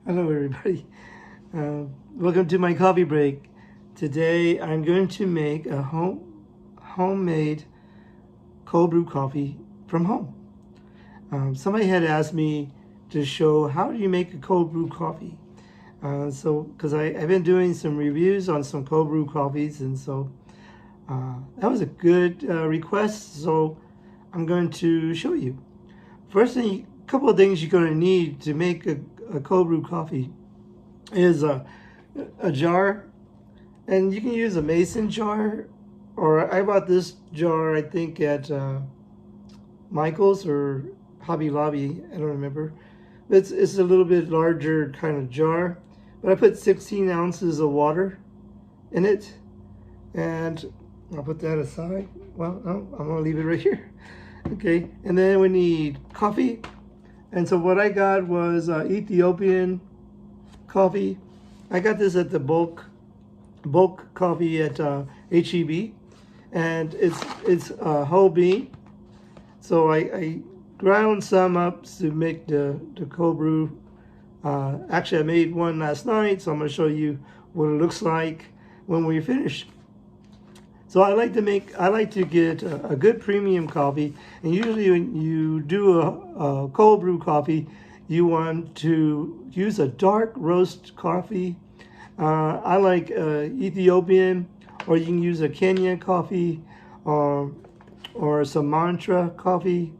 Hello, everybody. Welcome to my coffee break. Today, I'm going to make a homemade cold brew coffee from home. Somebody had asked me to show how do you make a cold brew coffee. Because I've been doing some reviews on some cold brew coffees, and so that was a good request. So I'm going to show you. First thing, a couple of things you're going to need to make a cold brew coffee is a jar, and you can use a mason jar, or I bought this jar I think at Michael's or Hobby Lobby, I don't remember. It's a little bit larger kind of jar, but I put 16 ounces of water in it, and I'll put that aside. Well, no, I'm gonna leave it right here. Okay, and then we need coffee, and so what I got was Ethiopian coffee. I got this at the bulk coffee at HEB, and it's whole bean. So I ground some up to make the cold brew. Actually, I made one last night, so I'm going to show you what it looks like when we finish. So I like to get a good premium coffee, and usually when you do a cold brew coffee, you want to use a dark roast coffee. I like Ethiopian, or you can use a Kenya coffee, or Sumatra coffee.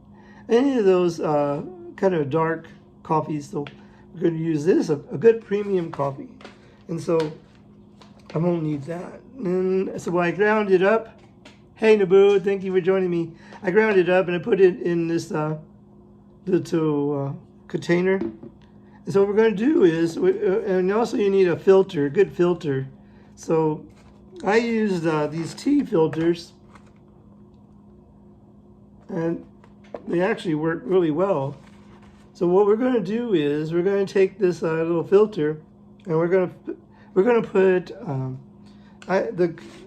Any of those kind of dark coffees. So we're going to use this, a good premium coffee. And so I won't need that. And so I ground it up. Hey Naboo, thank you for joining me. I ground it up and I put it in this little container. And so what we're going to do is, and also you need a filter, a good filter. So I used these tea filters, and they actually work really well. So what we're going to do is we're going to take this little filter, and we're going to put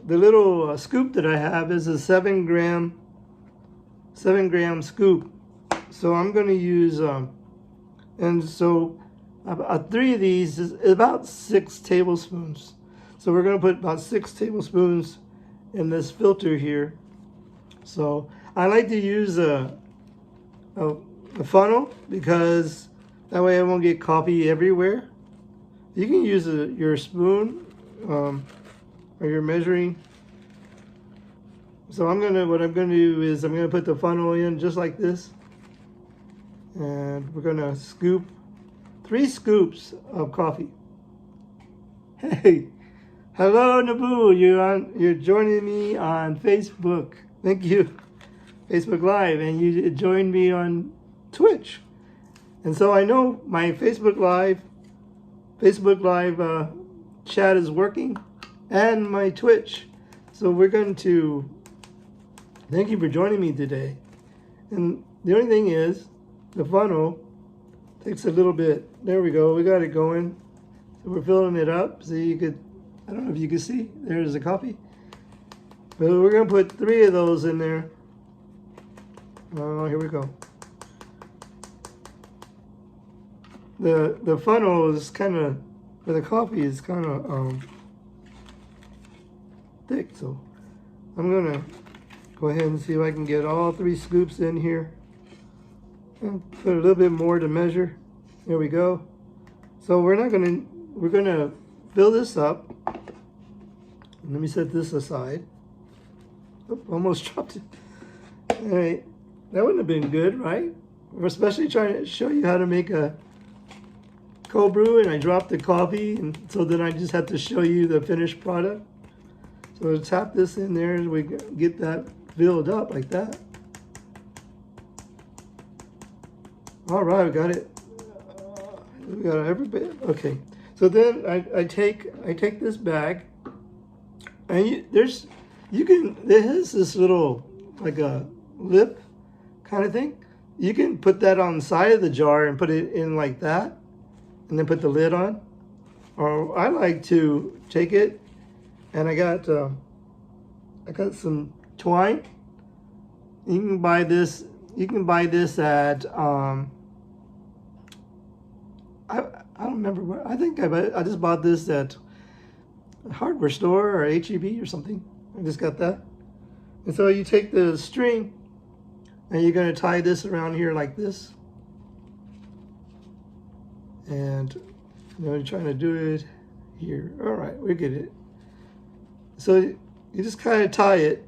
the little scoop that I have is a 7 gram scoop. So I'm going to use and so 3 of these is about 6 tablespoons. So we're going to put about 6 tablespoons in this filter here. So I like to use a funnel, because that way I won't get coffee everywhere. You can use your spoon or your measuring. So what I'm gonna do is I'm gonna put the funnel in just like this, and we're gonna scoop 3 scoops of coffee. Hey, hello Naboo, you're joining me on Facebook. Thank you, Facebook Live, and you joined me on Twitch. And so I know my Facebook Live chat is working, and my Twitch. So we're going to thank you for joining me today. And the only thing is, the funnel takes a little bit. There we go. We got it going. So we're filling it up. So I don't know if you can see. There's the coffee. But we're going to put 3 of those in there. Oh, here we go. The funnel is kind of, for the coffee, is kind of thick. So I'm going to go ahead and see if I can get all 3 scoops in here. And put a little bit more to measure. There we go. So we're going to fill this up. Let me set this aside. Oh, almost dropped it. All right. That wouldn't have been good, right? We're especially trying to show you how to make a cold brew, and I dropped the coffee, and so then I just had to show you the finished product. So we'll tap this in there and we get that filled up like that. All right, we got it. We got every bit. Okay. So then I take this bag, and there's this little, like a lip kind of thing. You can put that on the side of the jar and put it in like that, and then put the lid on. Or I like to take it, and I got some twine. You can buy this. You can buy this at I don't remember where. I think I just bought this at a hardware store or HEB or something. I just got that. And so you take the string and you're going to tie this around here like this. And you're trying to do it here. All right, we get it. So you just kind of tie it.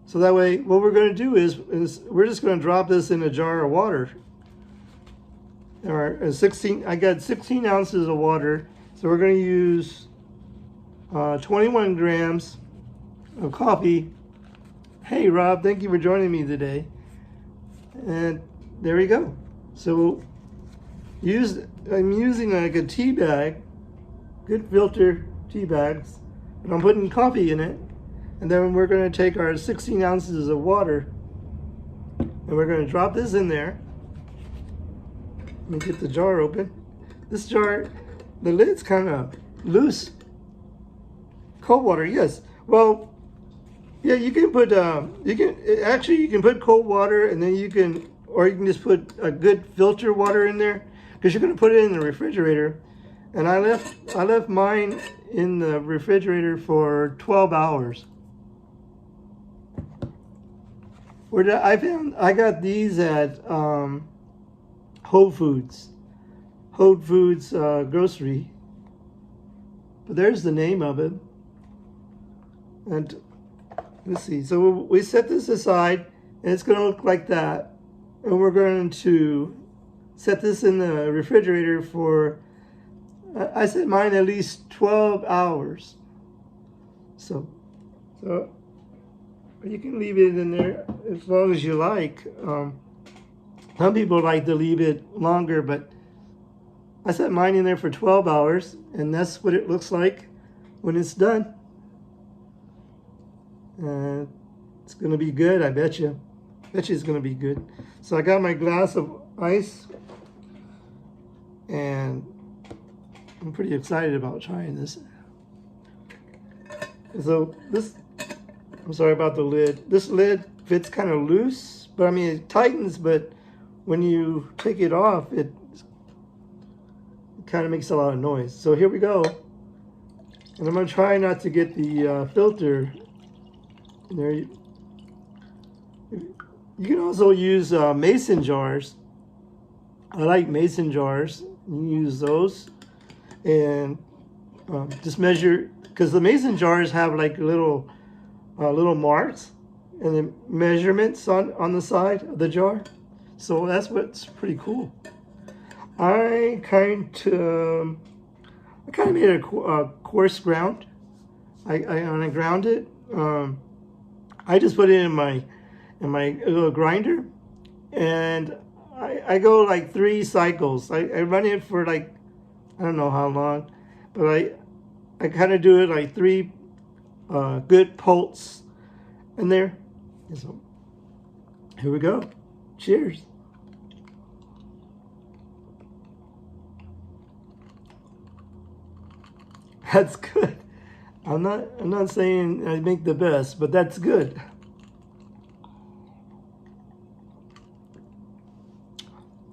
So that way, what we're going to do is we're just going to drop this in a jar of water. All right, 16. I got 16 ounces of water. So we're going to use 21 grams of coffee. Hey, Rob, thank you for joining me today. And there we go. So I'm using like a tea bag, good filter tea bags, and I'm putting coffee in it. And then we're going to take our 16 ounces of water and we're going to drop this in there. Let me get the jar open. This jar, the lid's kind of loose. Cold water, yes. Well, yeah, you can put you can put cold water, and then you can just put a good filter water in there, because you're going to put it in the refrigerator. And I left mine in the refrigerator for 12 hours. I got these at Whole Foods grocery. But there's the name of it. And let's see. So we set this aside, and it's going to look like that. And we're going to set this in the refrigerator for, I set mine at least 12 hours. So you can leave it in there as long as you like. Some people like to leave it longer, but I set mine in there for 12 hours, and that's what it looks like when it's done. It's going to be good, I bet you. Bet you it's going to be good. So I got my glass of ice, and I'm pretty excited about trying this. So I'm sorry about the lid. This lid fits kind of loose, but I mean it tightens, but when you take it off, it kind of makes a lot of noise. So here we go. And I'm going to try not to get the filter in there. You can also use mason jars. I like mason jars. You can use those. And just measure, because the mason jars have like little marks and the measurements on the side of the jar. So that's what's pretty cool. I kind of made a coarse ground. When I ground it, I just put it in my little grinder, and I go like 3 cycles. I run it for like, I don't know how long, but I kind of do it like 3 good pulses in there. And so here we go. Cheers. That's good. I'm not saying I make the best, but that's good.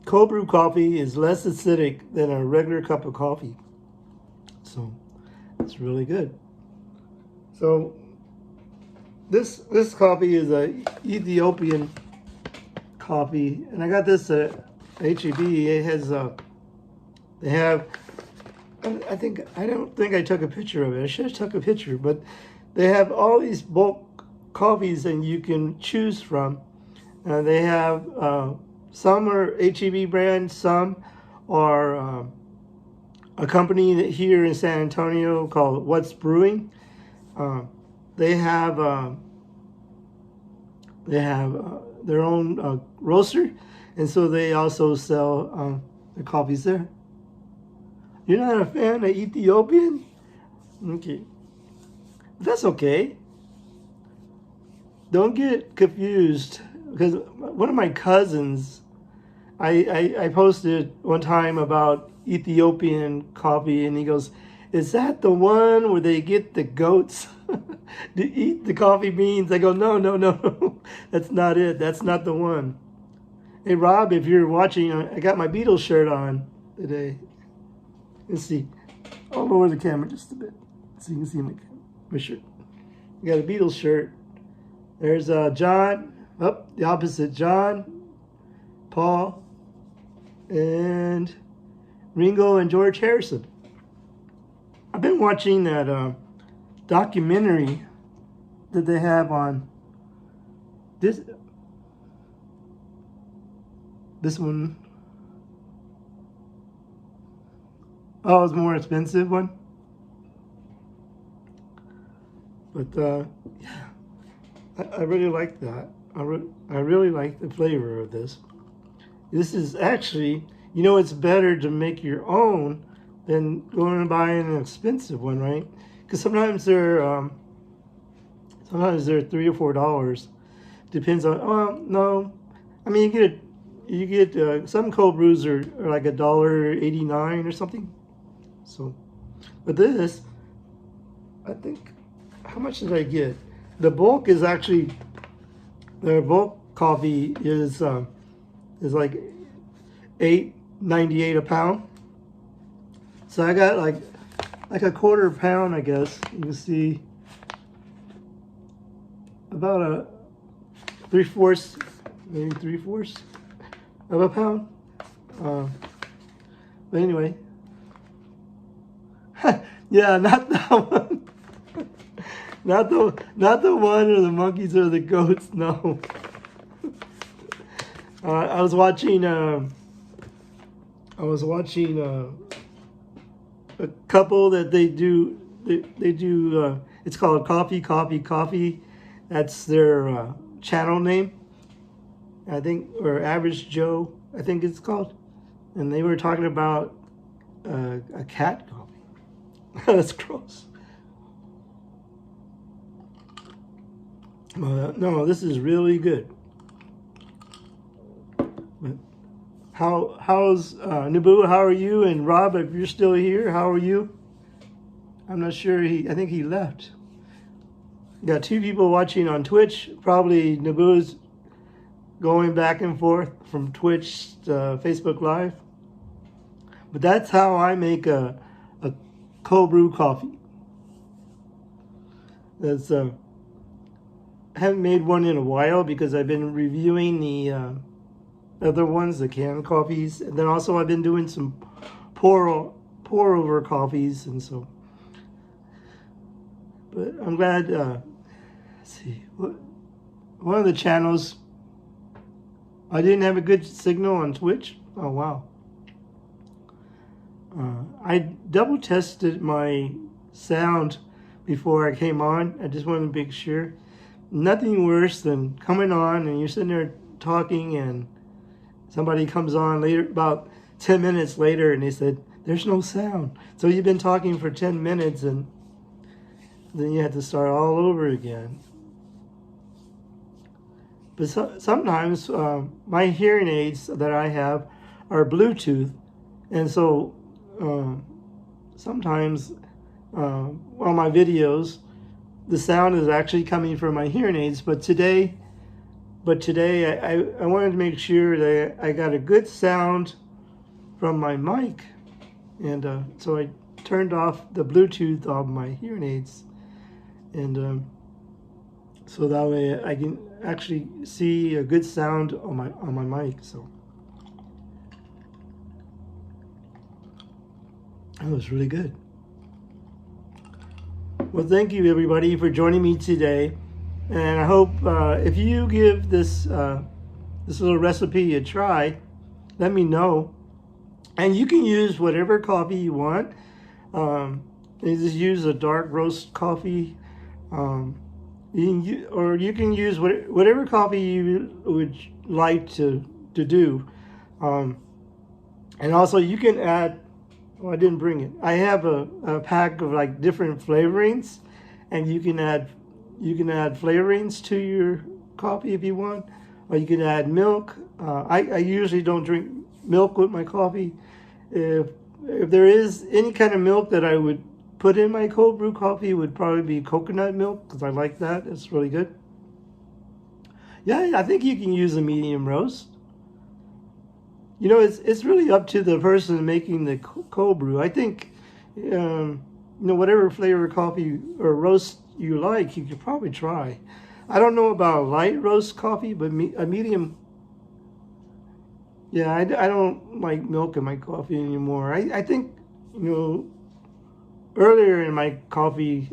Cold brew coffee is less acidic than a regular cup of coffee. So it's really good. So this coffee is a Ethiopian coffee, and I got this at HEB. It has they have, I don't think I took a picture of it. I should have took a picture, but they have all these bulk coffees and you can choose from. They have some are HEB brand, some are a company here in San Antonio called What's Brewing. They have their own roaster, and so they also sell their coffees there. You're not a fan of Ethiopian? Okay. That's okay. Don't get confused, because one of my cousins, I posted one time about Ethiopian coffee, and he goes, "Is that the one where they get the goats to eat the coffee beans?" I go, no, that's not it. That's not the one. Hey, Rob, if you're watching, I got my Beatles shirt on today. Let's see. I'll lower the camera just a bit so you can see my shirt. I got a Beatles shirt. There's John. Oh, the opposite. John, Paul, and Ringo and George Harrison. I've been watching that documentary that they have on this one. Oh, it's a more expensive one. But yeah, I really like that. I really like the flavor of this. This is actually, you know, it's better to make your own than going and buying an expensive one, right? Because sometimes they're $3 or $4. Depends on. Oh no, I mean you get some cold brews are like $1.89 or something. So, but this, I think, how much did I get? The bulk is actually, the bulk coffee is like $8.98 a pound. So I got like a quarter pound, I guess. You can see about a 3/4, maybe 3/4 of a pound. But anyway. Yeah, not that one. not the one or the monkeys or the goats. No. I was watching a couple that they do. It's called Coffee. That's their channel name. I think, or Average Joe, I think it's called. And they were talking about a cat coffee. That's gross. No, this is really good. But how's Naboo? How are you? And Rob, if you're still here, how are you? I'm not sure. I think he left. Got 2 people watching on Twitch. Probably Naboo's going back and forth from Twitch to Facebook Live. But that's how I make a cold brew coffee. That's I haven't made one in a while because I've been reviewing the other ones, the canned coffees, and then also I've been doing some pour over coffees, and so. But I'm glad. Let's see, one of the channels, I didn't have a good signal on Twitch. Oh wow. I double tested my sound before I came on. I just wanted to make sure. Nothing worse than coming on and you're sitting there talking and somebody comes on later, about 10 minutes later, and they said, there's no sound. So you've been talking for 10 minutes and then you have to start all over again. But sometimes my hearing aids that I have are Bluetooth, and so sometimes on my videos, the sound is actually coming from my hearing aids. But today I wanted to make sure that I got a good sound from my mic, and so I turned off the Bluetooth of my hearing aids, and so that way I can actually see a good sound on my mic. So that was really good. Well, thank you everybody for joining me today, and I hope if you give this little recipe a try, let me know. And you can use whatever coffee you want. You just use a dark roast coffee, you can use whatever coffee you would like to do. And also you can add. Well, I didn't bring it. I have a pack of like different flavorings, and you can add flavorings to your coffee if you want, or you can add milk. I usually don't drink milk with my coffee. If there is any kind of milk that I would put in my cold brew coffee, it would probably be coconut milk, because I like that. It's really good. Yeah, I think you can use a medium roast. You know, it's really up to the person making the cold brew. I think, you know, whatever flavor of coffee or roast you like, you could probably try. I don't know about light roast coffee, but a medium. Yeah, I don't like milk in my coffee anymore. I think, you know, earlier in my coffee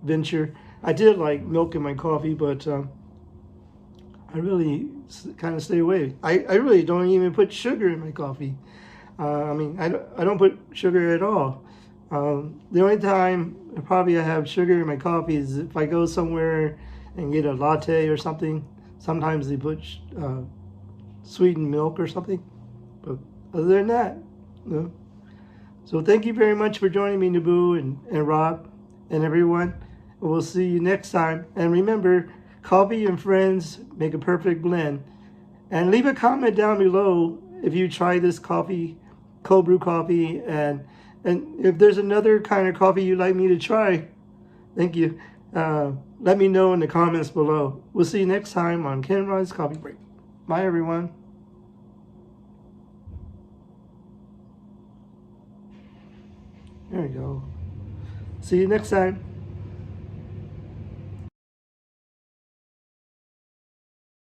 venture, I did like milk in my coffee, but I really kind of stay away. I really don't even put sugar in my coffee. I mean, I don't put sugar at all. The only time probably I have sugar in my coffee is if I go somewhere and get a latte or something. Sometimes they put sweetened milk or something. But other than that, no. So thank you very much for joining me, Naboo and Rob and everyone. We'll see you next time. And remember, coffee and friends make a perfect blend. And leave a comment down below if you try this coffee, cold brew coffee, and if there's another kind of coffee you'd like me to try. Thank you. Let me know in the comments below. We'll see you next time on Ken Ron's Coffee Break. Bye, everyone. There we go. See you next time.